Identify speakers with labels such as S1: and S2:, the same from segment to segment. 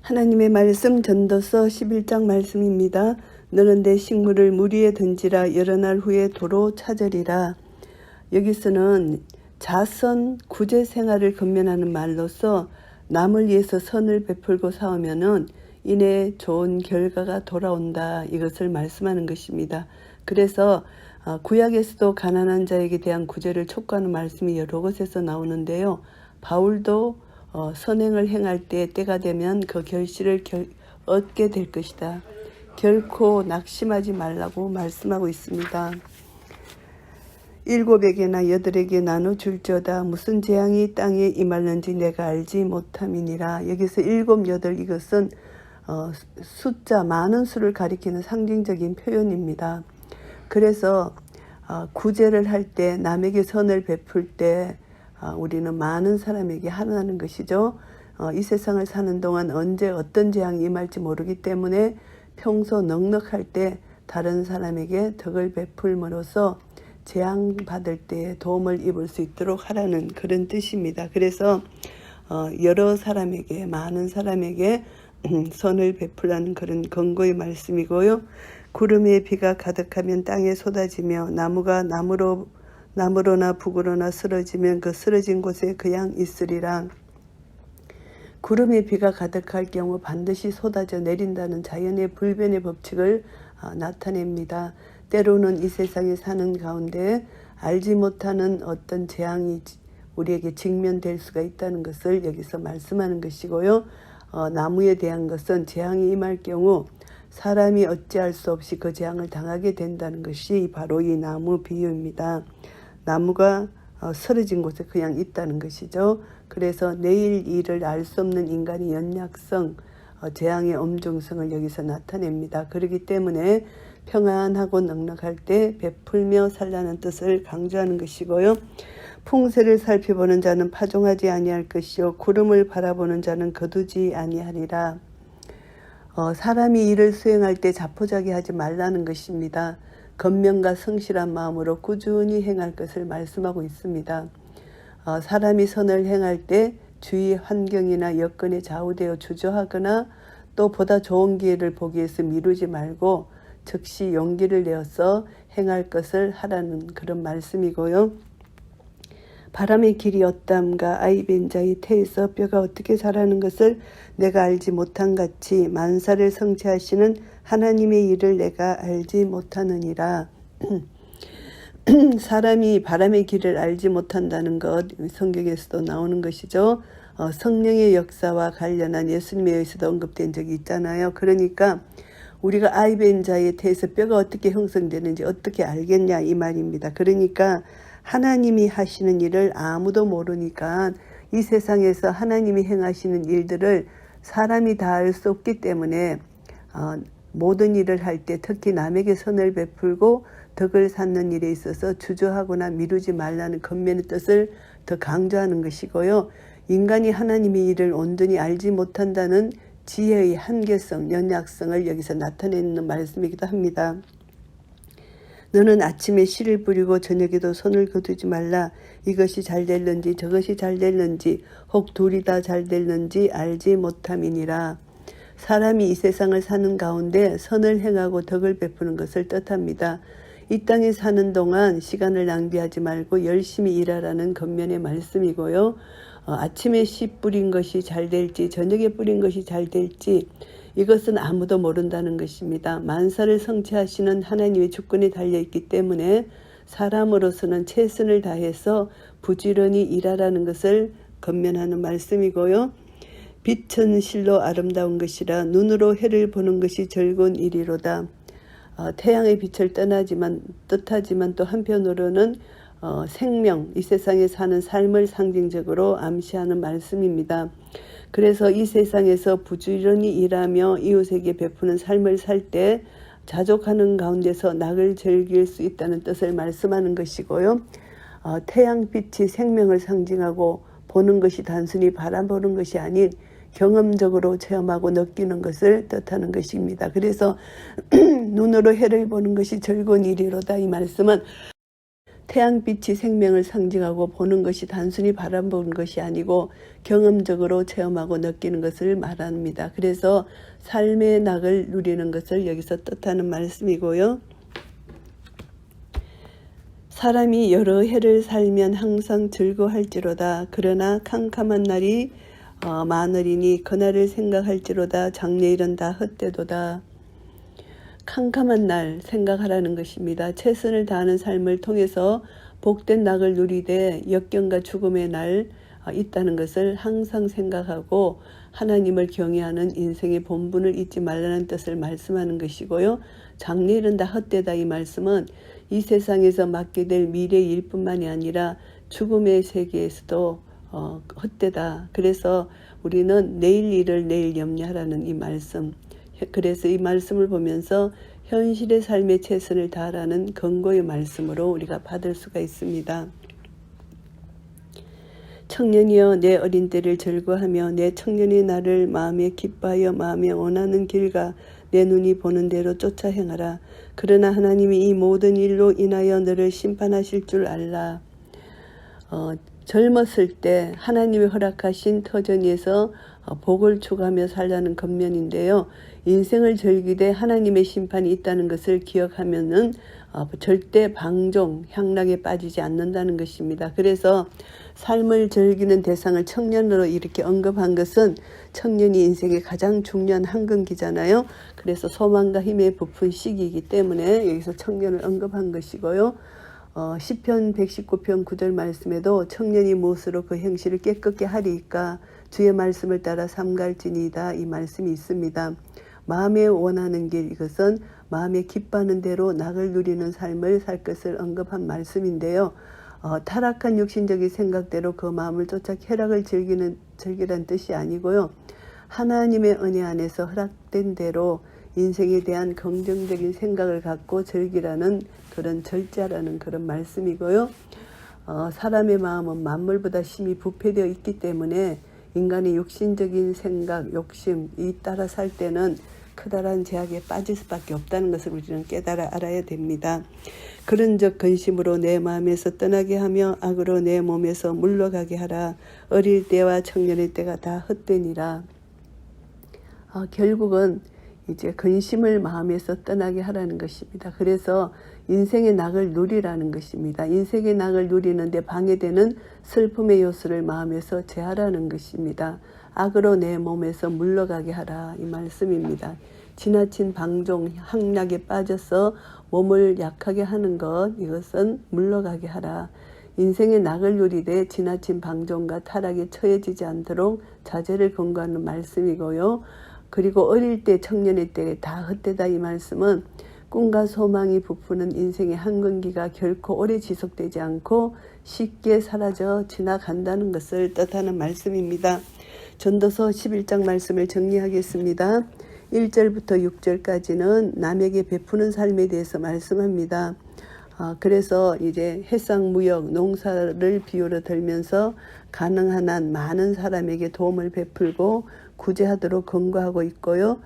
S1: 하나님의 말씀 전도서 11장 말씀입니다. 너는 내 식물을 물 위에 던지라. 여러 날 후에 도로 찾으리라. 여기서는 자선 구제 생활을 건면하는 말로서 남을 위해서 선을 베풀고 싸우면은 이내 좋은 결과가 돌아온다. 이것을 말씀하는 것입니다. 그래서 구약에서도 가난한 자에게 대한 구제를 촉구하는 말씀이 여러 곳에서 나오는데요. 바울도 선행을 행할 때 때가 되면 그 결실을 얻게 될 것이다. 결코 낙심하지 말라고 말씀하고 있습니다. 7에게나 8에게 나눠 줄지어다. 무슨 재앙이 땅에 임할는지 내가 알지 못함이니라. 여기서 7, 8 이것은 숫자 많은 수를 가리키는 상징적인 표현입니다. 그래서 구제를 할 때 남에게 선을 베풀 때 우리는 많은 사람에게 하는 것이죠. 이 세상을 사는 동안 언제 어떤 재앙이 임할지 모르기 때문에 평소 넉넉할 때 다른 사람에게 덕을 베풀므로써 재앙 받을 때에 도움을 입을 수 있도록 하라는 그런 뜻입니다. 그래서 여러 사람에게 많은 사람에게 선을 베풀라는 그런 권고의 말씀이고요. 구름에 비가 가득하면 땅에 쏟아지며 나무가 나무로나 북으로나 쓰러지면 그 쓰러진 곳에 그냥 있으리라. 구름에 비가 가득할 경우 반드시 쏟아져 내린다는 자연의 불변의 법칙을 나타냅니다. 때로는 이 세상에 사는 가운데 알지 못하는 어떤 재앙이 우리에게 직면될 수가 있다는 것을 여기서 말씀하는 것이고요. 나무에 대한 것은 재앙이 임할 경우 사람이 어찌할 수 없이 그 재앙을 당하게 된다는 것이 바로 이 나무 비유입니다. 나무가 쓰러진 곳에 그냥 있다는 것이죠. 그래서 내일 일을 알 수 없는 인간의 연약성, 재앙의 엄중성을 여기서 나타냅니다. 그렇기 때문에 평안하고 넉넉할 때 베풀며 살라는 뜻을 강조하는 것이고요. 풍세를 살펴보는 자는 파종하지 아니할 것이요 구름을 바라보는 자는 거두지 아니하리라. 사람이 일을 수행할 때 자포자기하지 말라는 것입니다. 건면과 성실한 마음으로 꾸준히 행할 것을 말씀하고 있습니다. 사람이 선을 행할 때 주위 환경이나 여건에 좌우되어 주저하거나 또 보다 좋은 기회를 보기 위해서 미루지 말고 즉시 용기를 내어서 행할 것을 하라는 그런 말씀이고요. 바람의 길이 엇담과 아이벤 자의 태에서 뼈가 어떻게 자라는 것을 내가 알지 못한 같이 만사를 성취하시는 하나님의 일을 내가 알지 못하느니라. 사람이 바람의 길을 알지 못한다는 것 성경에서도 나오는 것이죠. 성령의 역사와 관련한 예수님에 의해서도 언급된 적이 있잖아요. 그러니까 우리가 아이벤 자의 태에서 뼈가 어떻게 형성되는지 어떻게 알겠냐 이 말입니다. 그러니까 하나님이 하시는 일을 아무도 모르니까 이 세상에서 하나님이 행하시는 일들을 사람이 다 알 수 없기 때문에 모든 일을 할 때 특히 남에게 선을 베풀고 덕을 쌓는 일에 있어서 주저하거나 미루지 말라는 권면의 뜻을 더 강조하는 것이고요. 인간이 하나님의 일을 온전히 알지 못한다는 지혜의 한계성, 연약성을 여기서 나타내는 말씀이기도 합니다. 너는 아침에 씨를 뿌리고 저녁에도 손을 거두지 말라. 이것이 잘 될는지 저것이 잘 될는지 혹 둘이 다 잘 될는지 알지 못함이니라. 사람이 이 세상을 사는 가운데 선을 행하고 덕을 베푸는 것을 뜻합니다. 이 땅에 사는 동안 시간을 낭비하지 말고 열심히 일하라는 권면의 말씀이고요. 아침에 씨 뿌린 것이 잘 될지 저녁에 뿌린 것이 잘 될지 이것은 아무도 모른다는 것입니다. 만사를 성취하시는 하나님의 주권이 달려있기 때문에 사람으로서는 최선을 다해서 부지런히 일하라는 것을 권면하는 말씀이고요. 빛은 실로 아름다운 것이라 눈으로 해를 보는 것이 즐거운 일이로다. 태양의 빛을 뜻하지만 또 한편으로는 생명, 이 세상에 사는 삶을 상징적으로 암시하는 말씀입니다. 그래서 이 세상에서 부지런히 일하며 이웃에게 베푸는 삶을 살 때 자족하는 가운데서 낙을 즐길 수 있다는 뜻을 말씀하는 것이고요. 태양빛이 생명을 상징하고 보는 것이 단순히 바라보는 것이 아닌 경험적으로 체험하고 느끼는 것을 뜻하는 것입니다. 그래서 눈으로 해를 보는 것이 즐거운 일이로다 이 말씀은 태양빛이 생명을 상징하고 보는 것이 단순히 바라보는 것이 아니고 경험적으로 체험하고 느끼는 것을 말합니다. 그래서 삶의 낙을 누리는 것을 여기서 뜻하는 말씀이고요. 사람이 여러 해를 살면 항상 즐거워할지로다. 그러나 캄캄한 날이 많으리니 그날을 생각할지로다. 장래일은 다 헛되도다. 캄캄한 날 생각하라는 것입니다. 최선을 다하는 삶을 통해서 복된 낙을 누리되 역경과 죽음의 날 있다는 것을 항상 생각하고 하나님을 경외하는 인생의 본분을 잊지 말라는 뜻을 말씀하는 것이고요. 장래일은 다 헛되다 이 말씀은 이 세상에서 맡게 될 미래의 일뿐만이 아니라 죽음의 세계에서도 헛되다. 그래서 우리는 내일 일을 내일 염려하라는 이 말씀. 그래서 이 말씀을 보면서 현실의 삶의 최선을 다하라는 권고의 말씀으로 우리가 받을 수가 있습니다. 청년이여 내 어린 때를 즐거워하며 내 청년의 날을 마음에 기뻐하여 마음에 원하는 길과 내 눈이 보는 대로 쫓아 행하라. 그러나 하나님이 이 모든 일로 인하여 너를 심판하실 줄 알라. 젊었을 때 하나님이 허락하신 터전에서 복을 추구하며 살라는 겉면인데요. 인생을 즐기되 하나님의 심판이 있다는 것을 기억하면은 절대 방종, 향락에 빠지지 않는다는 것입니다. 그래서 삶을 즐기는 대상을 청년으로 이렇게 언급한 것은 청년이 인생의 가장 중요한 한근기잖아요. 그래서 소망과 힘에 부푼 시기이기 때문에 여기서 청년을 언급한 것이고요. 시편 119편 9절 말씀에도 청년이 무엇으로 그 행실을 깨끗게 하리이까 주의 말씀을 따라 삼갈지니이다 이 말씀이 있습니다. 마음에 원하는 길 이것은 마음에 기뻐하는 대로 낙을 누리는 삶을 살 것을 언급한 말씀인데요. 타락한 육신적인 생각대로 그 마음을 쫓아 쾌락을 즐기란 뜻이 아니고요. 하나님의 은혜 안에서 허락된 대로 인생에 대한 긍정적인 생각을 갖고 즐기라는 그런 절제라는 그런 말씀이고요. 사람의 마음은 만물보다 심히 부패되어 있기 때문에 인간의 육신적인 생각, 욕심 이 따라 살 때는 커다란 제약에 빠질 수밖에 없다는 것을 우리는 깨달아 알아야 됩니다. 그런즉 근심으로 내 마음에서 떠나게 하며 악으로 내 몸에서 물러가게 하라. 어릴 때와 청년의 때가 다 헛되니라. 결국은 이제 근심을 마음에서 떠나게 하라는 것입니다. 그래서 인생의 낙을 누리라는 것입니다. 인생의 낙을 누리는데 방해되는 슬픔의 요소를 마음에서 제하라는 것입니다. 악으로 내 몸에서 물러가게 하라 이 말씀입니다. 지나친 방종, 향락에 빠져서 몸을 약하게 하는 것 이것은 물러가게 하라. 인생의 낙을 누리되 지나친 방종과 타락에 처해지지 않도록 자제를 권고하는 말씀이고요. 그리고 어릴 때 청년의 때에 다 헛되다 이 말씀은 꿈과 소망이 부푸는 인생의 한근기가 결코 오래 지속되지 않고 쉽게 사라져 지나간다는 것을 뜻하는 말씀입니다. 전도서 11장 말씀을 정리하겠습니다. 1절부터 6절까지는 남에게 베푸는 삶에 대해서 말씀합니다. 그래서 이제 해상 무역, 농사를 비유로 들면서 가능한 한 많은 사람에게 도움을 베풀고 구제하도록 권고하고 있고요.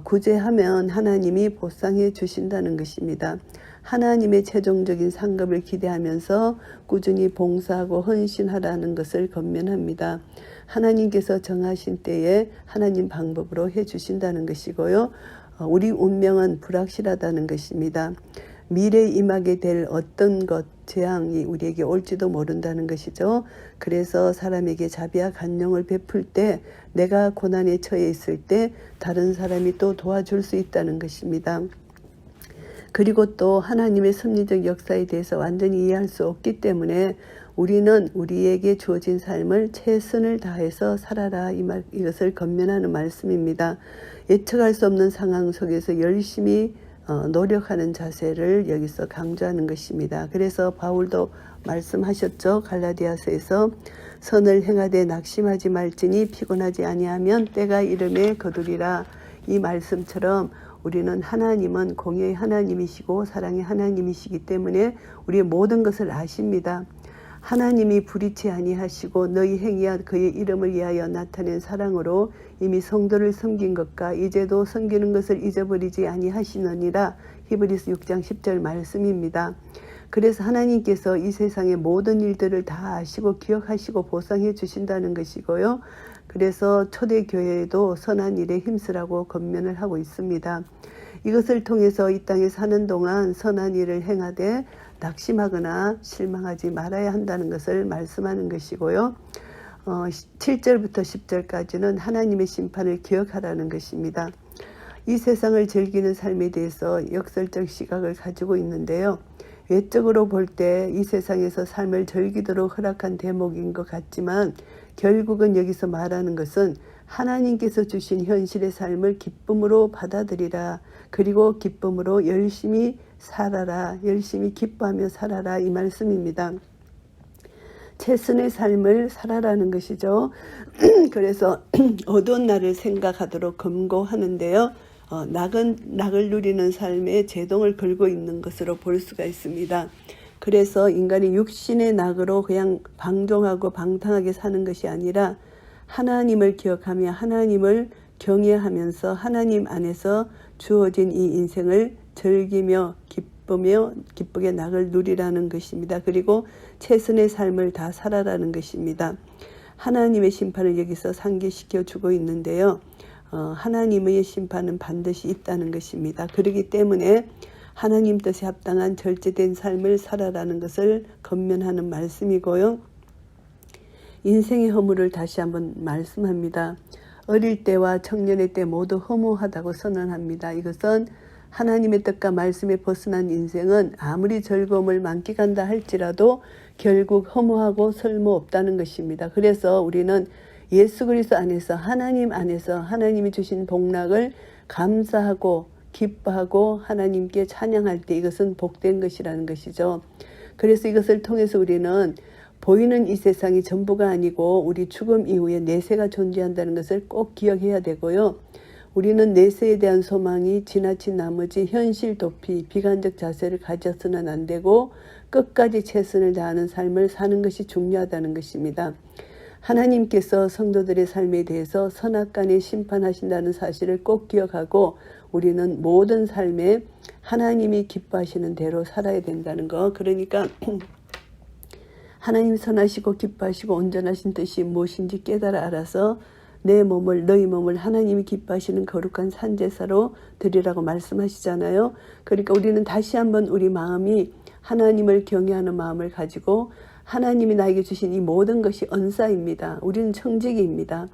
S1: 구제하면 하나님이 보상해 주신다는 것입니다. 하나님의 최종적인 상급을 기대하면서 꾸준히 봉사하고 헌신하라는 것을 권면합니다. 하나님께서 정하신 때에 하나님 방법으로 해주신다는 것이고요. 우리 운명은 불확실하다는 것입니다. 미래에 임하게 될 어떤 것, 재앙이 우리에게 올지도 모른다는 것이죠. 그래서 사람에게 자비와 간용을 베풀 때 내가 고난에 처해 있을 때 다른 사람이 또 도와줄 수 있다는 것입니다. 그리고 또 하나님의 섭리적 역사에 대해서 완전히 이해할 수 없기 때문에 우리는 우리에게 주어진 삶을 최선을 다해서 살아라 이것을 권면하는 말씀입니다. 예측할 수 없는 상황 속에서 열심히 노력하는 자세를 여기서 강조하는 것입니다. 그래서 바울도 말씀하셨죠. 갈라디아서에서 선을 행하되 낙심하지 말지니 피곤하지 아니하면 때가 이름에 거두리라. 이 말씀처럼 우리는 하나님은 공의의 하나님이시고 사랑의 하나님이시기 때문에 우리의 모든 것을 아십니다. 하나님이 불의치 아니하시고 너희 행위와 그의 이름을 위하여 나타낸 사랑으로 이미 성도를 섬긴 것과 이제도 섬기는 것을 잊어버리지 아니하시느니라. 히브리서 6장 10절 말씀입니다. 그래서 하나님께서 이 세상의 모든 일들을 다 아시고 기억하시고 보상해 주신다는 것이고요. 그래서 초대교회에도 선한 일에 힘쓰라고 권면을 하고 있습니다. 이것을 통해서 이 땅에 사는 동안 선한 일을 행하되 낙심하거나 실망하지 말아야 한다는 것을 말씀하는 것이고요. 7절부터 10절까지는 하나님의 심판을 기억하라는 것입니다. 이 세상을 즐기는 삶에 대해서 역설적 시각을 가지고 있는데요. 외적으로 볼 때 이 세상에서 삶을 즐기도록 허락한 대목인 것 같지만 결국은 여기서 말하는 것은 하나님께서 주신 현실의 삶을 기쁨으로 받아들이라. 그리고 기쁨으로 열심히 살아라. 열심히 기뻐하며 살아라. 이 말씀입니다. 최선의 삶을 살아라는 것이죠. 그래서 어두운 날을 생각하도록 금고하는데요. 낙을 누리는 삶에 제동을 걸고 있는 것으로 볼 수가 있습니다. 그래서 인간이 육신의 낙으로 그냥 방종하고 방탕하게 사는 것이 아니라 하나님을 기억하며 하나님을 경외하면서 하나님 안에서 주어진 이 인생을 즐기며 기쁘게 낙을 누리라는 것입니다. 그리고 최선의 삶을 다 살아라는 것입니다. 하나님의 심판을 여기서 상기시켜 주고 있는데요. 하나님의 심판은 반드시 있다는 것입니다. 그렇기 때문에 하나님 뜻에 합당한 절제된 삶을 살아라는 것을 권면하는 말씀이고요. 인생의 허물을 다시 한번 말씀합니다. 어릴 때와 청년의 때 모두 허무하다고 선언합니다. 이것은 하나님의 뜻과 말씀에 벗어난 인생은 아무리 즐거움을 만끽한다 할지라도 결국 허무하고 쓸모없다는 것입니다. 그래서 우리는 예수 그리스도 안에서 하나님 안에서 하나님이 주신 복락을 감사하고 기뻐하고 하나님께 찬양할 때 이것은 복된 것이라는 것이죠. 그래서 이것을 통해서 우리는 보이는 이 세상이 전부가 아니고 우리 죽음 이후에 내세가 존재한다는 것을 꼭 기억해야 되고요. 우리는 내세에 대한 소망이 지나친 나머지 현실 도피, 비관적 자세를 가져서는 안 되고 끝까지 최선을 다하는 삶을 사는 것이 중요하다는 것입니다. 하나님께서 성도들의 삶에 대해서 선악간에 심판하신다는 사실을 꼭 기억하고 우리는 모든 삶에 하나님이 기뻐하시는 대로 살아야 된다는 거. 그러니까 하나님 선하시고 기뻐하시고 온전하신 뜻이 무엇인지 깨달아 알아서 내 몸을 너희 몸을 하나님이 기뻐하시는 거룩한 산제사로 드리라고 말씀하시잖아요. 그러니까 우리는 다시 한번 우리 마음이 하나님을 경외하는 마음을 가지고 하나님이 나에게 주신 이 모든 것이 언사입니다. 우리는 청지기입니다.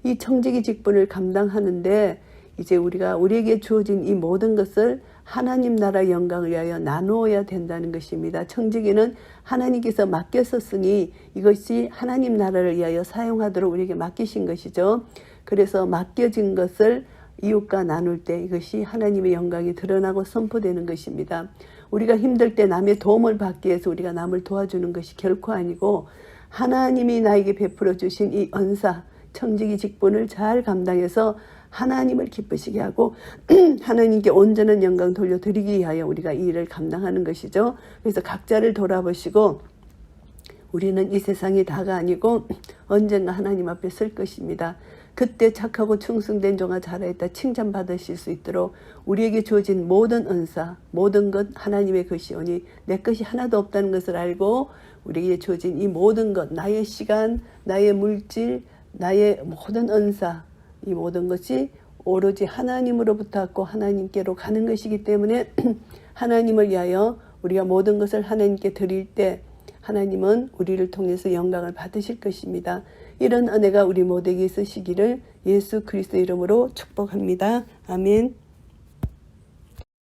S1: 이 청지기 직분을 감당하는데 이제 우리에게 주어진 이 모든 것을 하나님 나라 영광을 위하여 나누어야 된다는 것입니다. 청지기는 하나님께서 맡겼었으니 이것이 하나님 나라를 위하여 사용하도록 우리에게 맡기신 것이죠. 그래서 맡겨진 것을 이웃과 나눌 때 이것이 하나님의 영광이 드러나고 선포되는 것입니다. 우리가 힘들 때 남의 도움을 받기 위해서 우리가 남을 도와주는 것이 결코 아니고 하나님이 나에게 베풀어 주신 이 언사, 청지기 직분을 잘 감당해서 하나님을 기쁘시게 하고 하나님께 온전한 영광 돌려드리기 위하여 우리가 이 일을 감당하는 것이죠. 그래서 각자를 돌아보시고 우리는 이 세상이 다가 아니고 언젠가 하나님 앞에 설 것입니다. 그때 착하고 충성된 종아 잘하였다 칭찬받으실 수 있도록 우리에게 주어진 모든 은사, 모든 것 하나님의 것이오니 내 것이 하나도 없다는 것을 알고 우리에게 주어진 이 모든 것, 나의 시간, 나의 물질, 나의 모든 은사, 이 모든 것이 오로지 하나님으로부터 왔고 하나님께로 가는 것이기 때문에 하나님을 위하여 우리가 모든 것을 하나님께 드릴 때 하나님은 우리를 통해서 영광을 받으실 것입니다. 이런 은혜가 우리 모두에게 있으시기를 예수 그리스도 이름으로 축복합니다. 아멘.